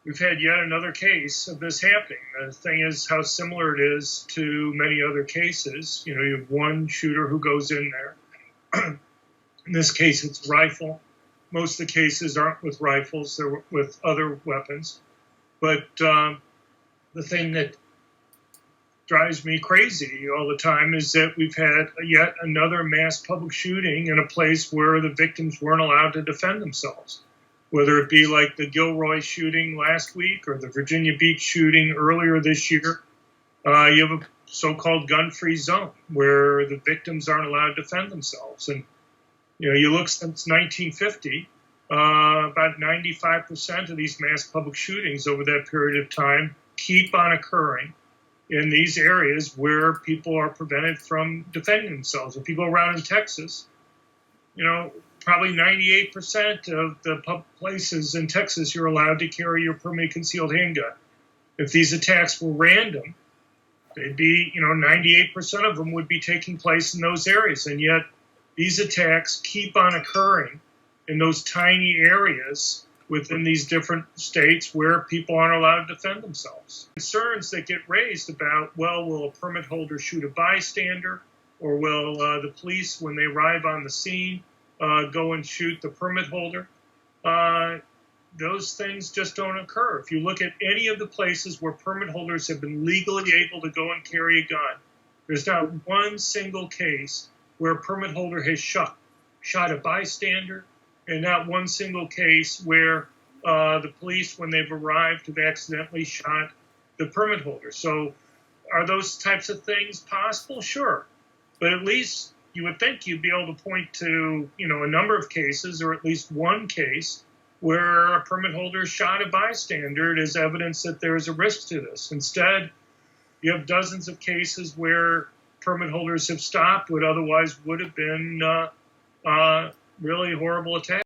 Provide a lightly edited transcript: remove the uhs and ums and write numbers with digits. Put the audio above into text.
we've had yet another case of this happening. The thing is how similar it is to many other cases. You know, you have one shooter who goes in there. In this case, it's a rifle. Most of the cases aren't with rifles, they're with other weapons. But the thing that drives me crazy all the time is that we've had yet another mass public shooting in a place where the victims weren't allowed to defend themselves, whether it be like the Gilroy shooting last week or the Virginia Beach shooting earlier this year. You have a so-called gun-free zone where the victims aren't allowed to defend themselves. And, you know, you look since 1950, about 95% of these mass public shootings over that period of time keep on occurring in these areas where people are prevented from defending themselves. If you go around in Texas, you know, probably 98% of the public places in Texas you're allowed to carry your permanently concealed handgun. If these attacks were random, they'd be, you know, 98% of them would be taking place in those areas. And yet these attacks keep on occurring in those tiny areas within these different states where people aren't allowed to defend themselves. Concerns that get raised about, well, will a permit holder shoot a bystander, or will the police, when they arrive on the scene, go and shoot the permit holder? Those things just don't occur. If you look at any of the places where permit holders have been legally able to go and carry a gun, there's not one single case where a permit holder has shot a bystander, and not one single case where the police, when they've arrived, have accidentally shot the permit holder. So are those types of things possible? Sure. But at least you would think you'd be able to point to, you know, a number of cases, or at least one case, where a permit holder shot a bystander as evidence that there is a risk to this. Instead, you have dozens of cases where permit holders have stopped what otherwise would have been really horrible attacks.